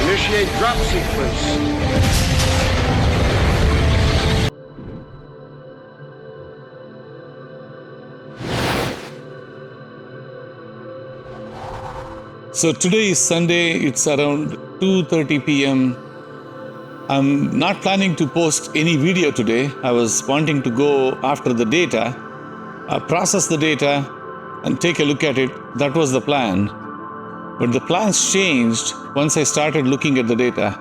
Initiate drop sequence. So today is Sunday, it's around 2:30 p.m. I'm not planning to post any video today. I was wanting to go after the data, process the data, and take a look at it. That was the plan. But the plans changed once I started looking at the data.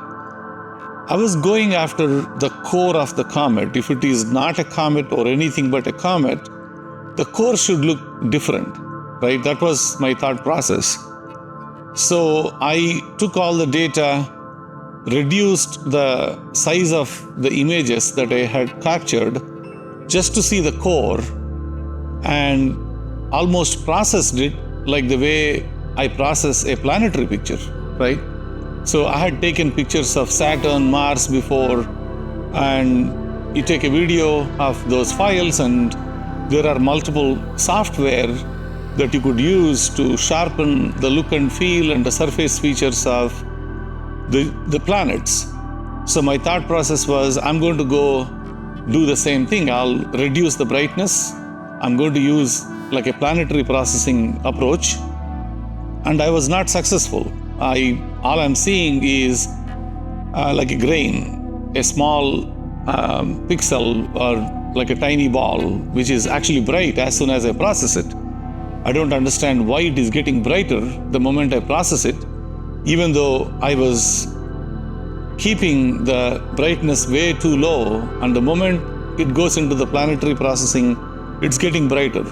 I was going after the core of the comet. If it is not a comet or anything but a comet, the core should look different, right? That was my thought process. So I took all the data, reduced the size of the images that I had captured just to see the core, and almost processed it like the way I process a planetary picture, right? So I had taken pictures of Saturn, Mars before, and you take a video of those files, and there are multiple software that you could use to sharpen the look and feel and the surface features of the planets. So my thought process was, I'm going to go do the same thing. I'll reduce the brightness. I'm going to use like a planetary processing approach. And I was not successful. All I'm seeing is like a grain, a small pixel, or like a tiny ball, which is actually bright as soon as I process it. I don't understand why it is getting brighter the moment I process it, even though I was keeping the brightness way too low, and the moment it goes into the planetary processing, it's getting brighter.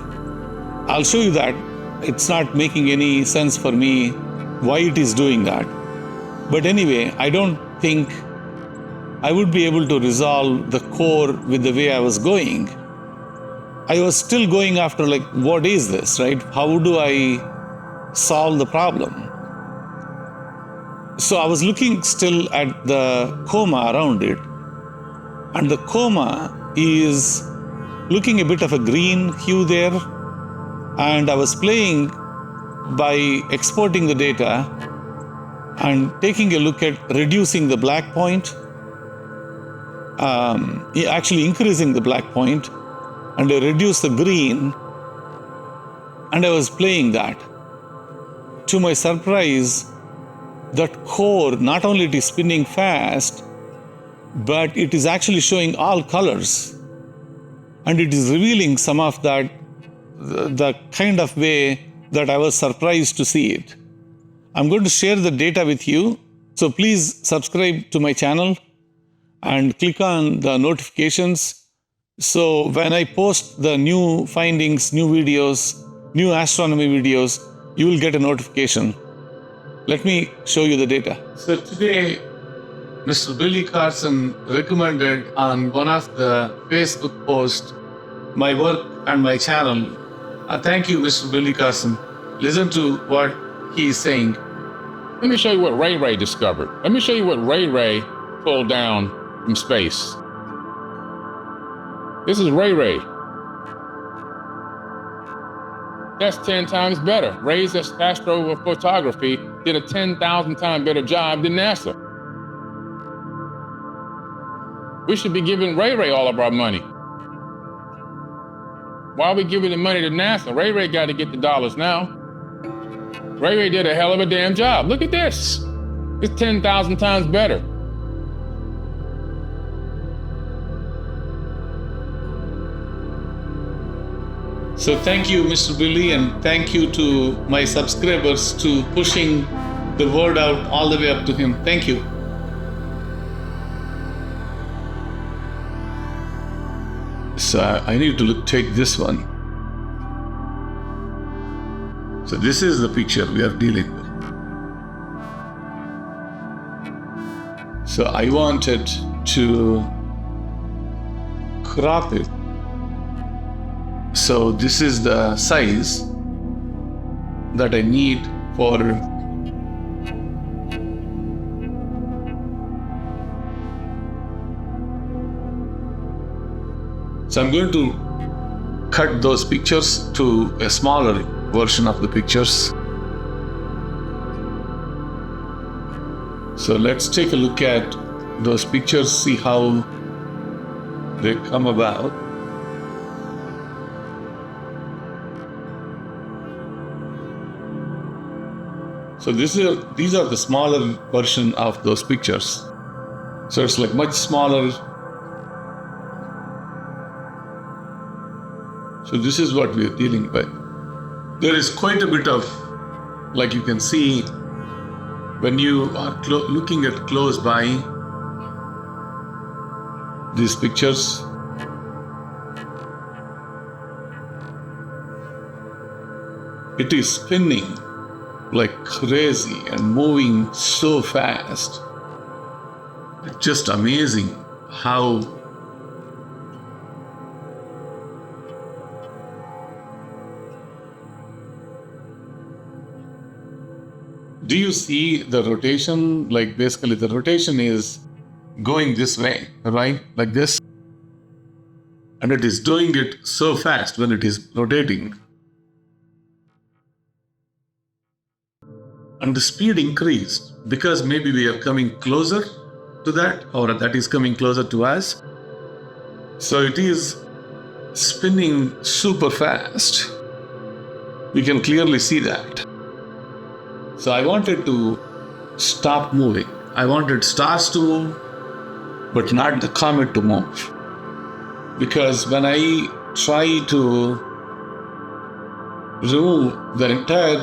I'll show you that. It's not making any sense for me why it is doing that. But anyway, I don't think I would be able to resolve the core with the way I was going. I was still going after, like, what is this, right? How do I solve the problem? So I was looking still at the coma around it, and the coma is looking a bit of a green hue there, and I was playing by exporting the data and taking a look at reducing the black point, actually increasing the black point, and I reduced the green, and I was playing that. To my surprise, that core, not only it is spinning fast, but it is actually showing all colors, and it is revealing some of that, the kind of way that I was surprised to see it. I'm going to share the data with you, so please subscribe to my channel and click on the notifications. So when I post the new findings, new videos, new astronomy videos, you will get a notification. Let me show you the data. So today, Mr. Billy Carson recommended on one of the Facebook posts my work and my channel. Thank you, Mr. Billy Carson. Listen to what he is saying. Let me show you what Ray Ray discovered. Let me show you what Ray Ray pulled down from space. This is Ray Ray. That's 10 times better. Ray's Astrophotography did a 10,000 times better job than NASA. We should be giving Ray Ray all of our money. Why are we giving the money to NASA? Ray Ray got to get the dollars now. Ray Ray did a hell of a damn job. Look at this. It's 10,000 times better. So thank you, Mr. Billy, and thank you to my subscribers to pushing the word out all the way up to him. Thank you. So I need to take this one. So this is the picture we are dealing with. So I wanted to crop it. So this is the size that I need for So I'm going to cut those pictures to a smaller version of the pictures. So let's take a look at those pictures, see how they come about. So these are the smaller version of those pictures. So it's like much smaller. So this is what we are dealing with. There is quite a bit of, like you can see, when you are looking at close by these pictures, it is spinning like crazy and moving so fast. It's just amazing how do you see the rotation? Like basically the rotation is going this way, right? Like this. And it is doing it so fast when it is rotating. And the speed increased because maybe we are coming closer to that, or that is coming closer to us. So it is spinning super fast. We can clearly see that. So I wanted to stop moving. I wanted stars to move, but not the comet to move. Because when I try to remove the entire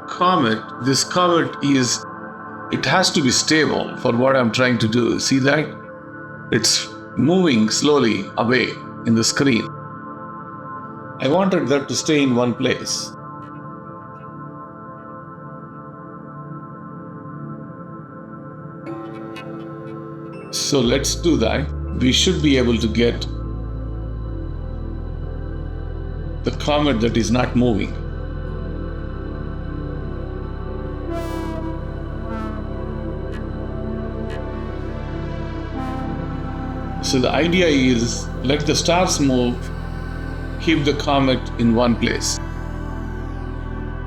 comet, this comet it has to be stable for what I'm trying to do. See that? It's moving slowly away in the screen. I wanted that to stay in one place. So let's do that. We should be able to get the comet that is not moving. So the idea is let the stars move, keep the comet in one place.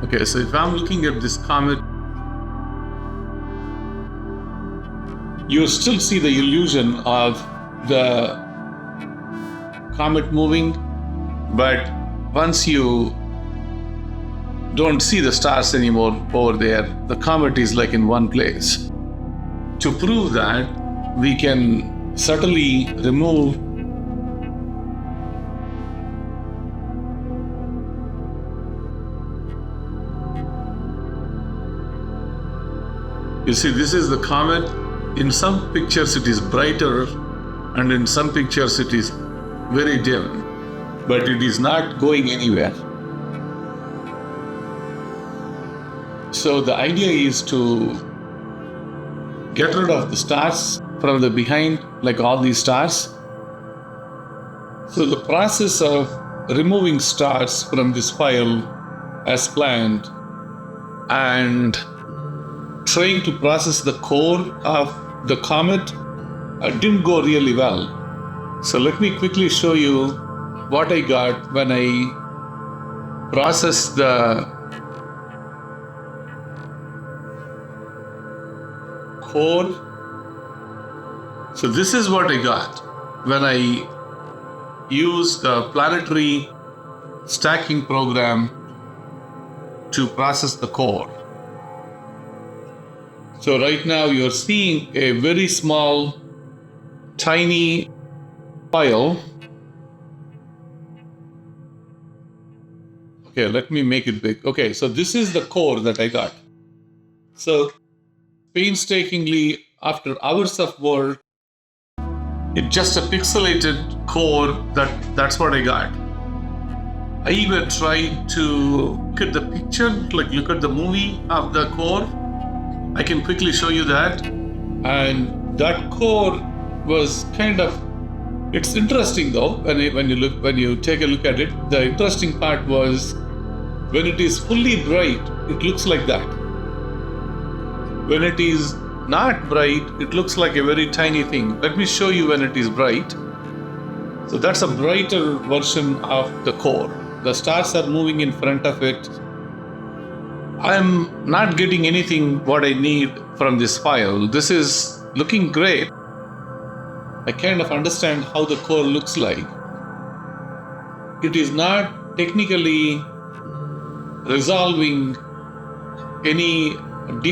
Okay, so if I'm looking at this comet, you still see the illusion of the comet moving, but once you don't see the stars anymore over there, the comet is like in one place. To prove that, we can subtly remove you see, this is the comet. In some pictures it is brighter, and in some pictures it is very dim, but it is not going anywhere. So the idea is to get rid of the stars from the behind, like all these stars. So the process of removing stars from this file as planned and trying to process the core of the comet didn't go really well. So let me quickly show you what I got when I processed the core. So this is what I got when I used the planetary stacking program to process the core. So right now you're seeing a very small, tiny file. Okay, let me make it big. Okay, so this is the core that I got. So painstakingly, after hours of work, it's just a pixelated core. That's what I got. I even tried to look at the picture, like look at the movie of the core. I can quickly show you that. And that core was kind of, it's interesting though, when you take a look at it. The interesting part was when it is fully bright, it looks like that. When it is not bright, it looks like a very tiny thing. Let me show you when it is bright. So that's a brighter version of the core. The stars are moving in front of it. I'm not getting anything what I need from this file. This is looking great. I kind of understand how the core looks like. It is not technically resolving any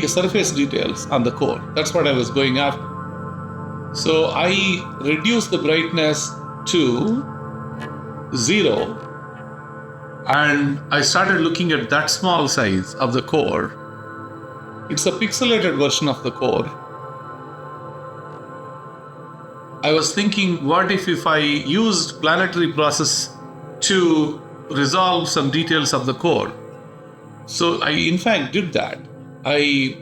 surface details on the core. That's what I was going after. So I reduced the brightness to 0, and I started looking at that small size of the core. It's a pixelated version of the core. I was thinking, what if I used planetary process to resolve some details of the core? So I in fact did that. I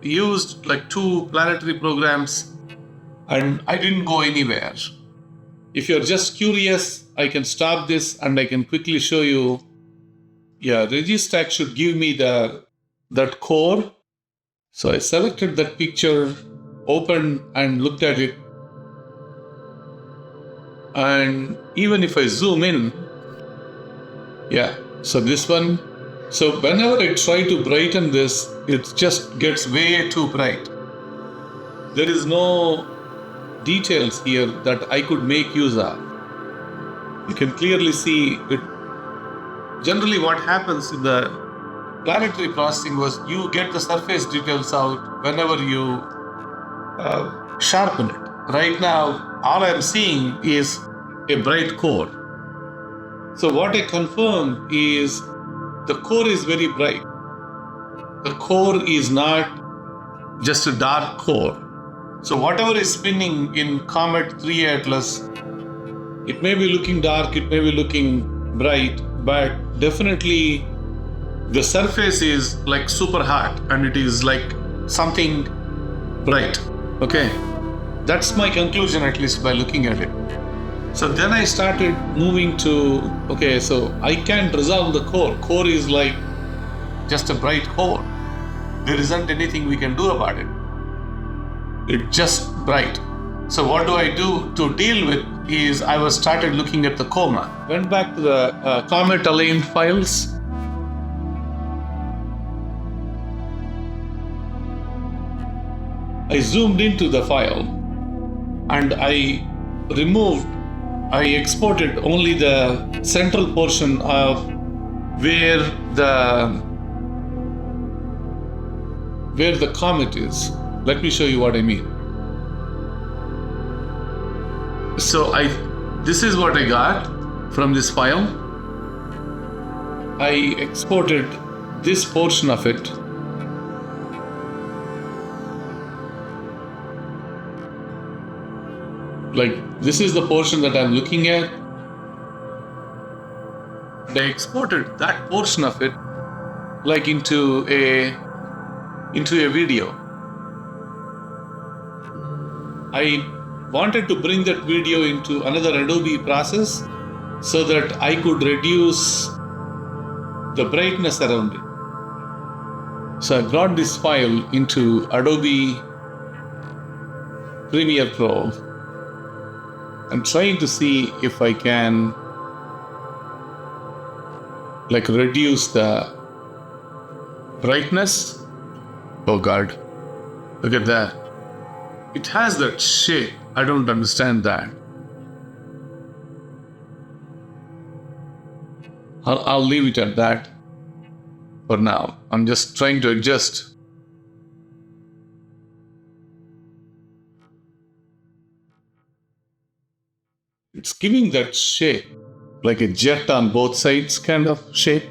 used like 2 planetary programs and I didn't go anywhere. If you're just curious, I can stop this and I can quickly show you. Yeah, Registack should give me that core. So I selected that picture, opened and looked at it. And even if I zoom in, yeah, so this one. So whenever I try to brighten this, it just gets way too bright. There is no details here that I could make use of. You can clearly see it. Generally what happens in the planetary processing was you get the surface details out whenever you sharpen it. Right now, all I'm seeing is a bright core. So what I confirmed is the core is very bright. The core is not just a dark core. So whatever is spinning in Comet 3 Atlas, it may be looking dark, it may be looking bright, but definitely the surface is like super hot and it is like something bright. Okay, that's my conclusion, at least by looking at it. So then I started moving to, okay, so I can't resolve the core. Core is like just a bright core. There isn't anything we can do about it. It's just bright. So what do I do to deal with is I started looking at the coma. Went back to the Comet aligned files. I zoomed into the file and I exported only the central portion of where the comet is. Let me show you what I mean. So this is what I got from this file. I exported this portion of it. Like this is the portion that I'm looking at. I exported that portion of it like into a video. I wanted to bring that video into another Adobe process so that I could reduce the brightness around it. So I brought this file into Adobe Premiere Pro. I'm trying to see if I can like reduce the brightness. Oh God, look at that. It has that shape. I don't understand that. I'll leave it at that for now. I'm just trying to adjust. It's giving that shape, like a jet on both sides kind of shape.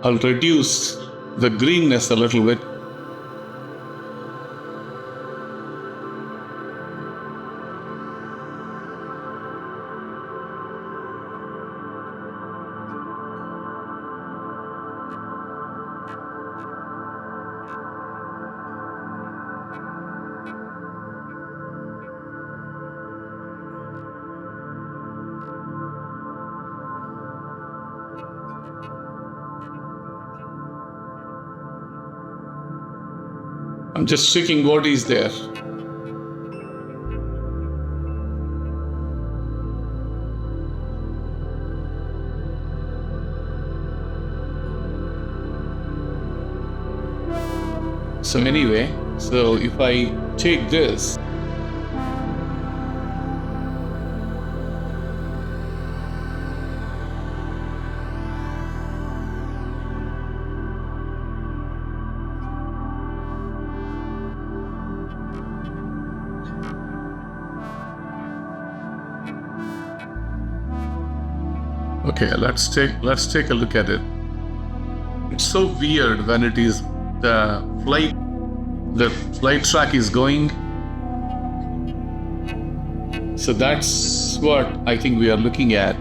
I'll reduce the greenness a little bit. I'm just checking what is there. So anyway, so if I take this, okay, let's take a look at it. It's so weird when it is the flight track is going. So that's what I think we are looking at.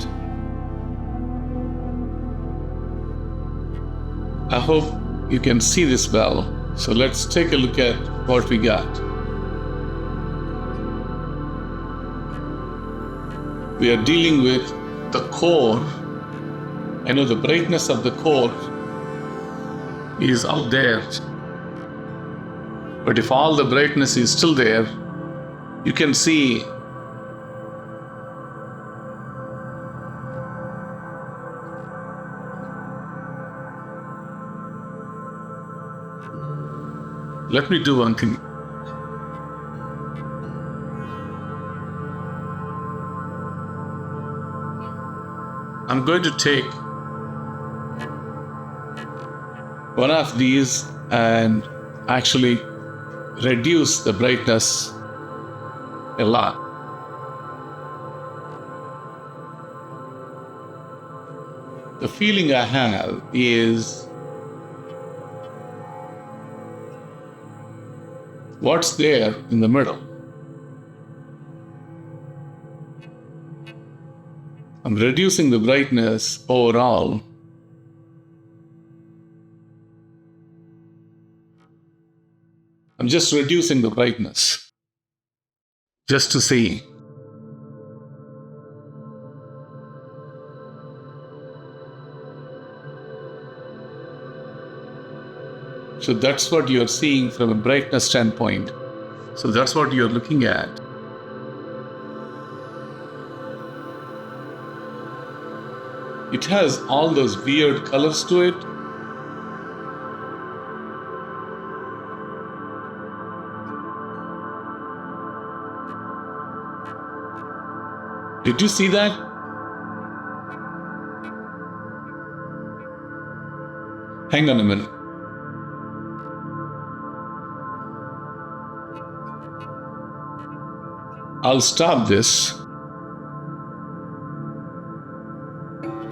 I hope you can see this well. So let's take a look at what we got. We are dealing with the core. I know the brightness of the core is out there, but if all the brightness is still there, you can see let me do one thing. I'm going to take one of these and actually reduce the brightness a lot. The feeling I have is what's there in the middle. I'm reducing the brightness overall. I'm just reducing the brightness just to see. So that's what you're seeing from a brightness standpoint. So that's what you're looking at. It has all those weird colors to it. Did you see that? Hang on a minute. I'll stop this.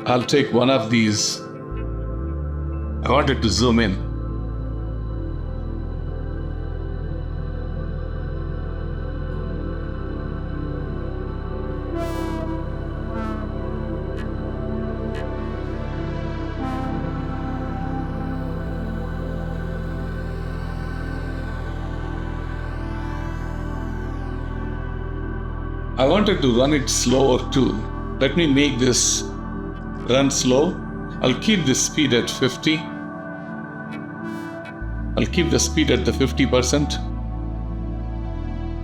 I'll take one of these. I wanted to zoom in. I wanted to run it slower too. Let me make this run slow. I'll keep the speed at 50. I'll keep the speed at the 50%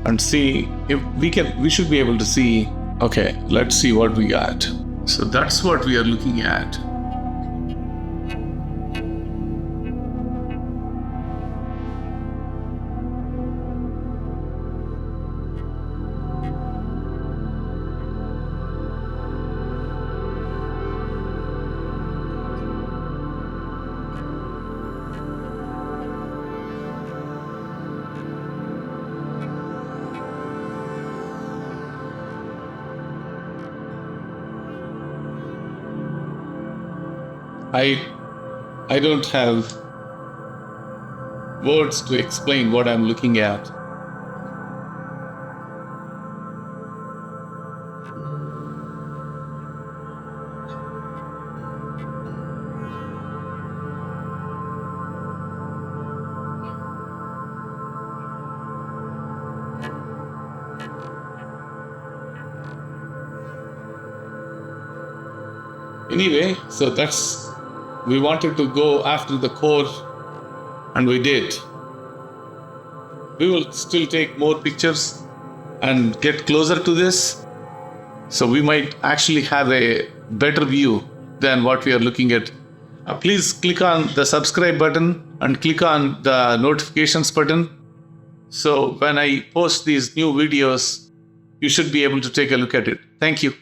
and see if we should be able to see. Okay, let's see what we got. So that's what we are looking at. I don't have words to explain what I'm looking at. Anyway, so we wanted to go after the core, and we did. We will still take more pictures and get closer to this, so we might actually have a better view than what we are looking at Please click on the subscribe button and click on the notifications button. So when I post these new videos, you should be able to take a look at it. Thank you.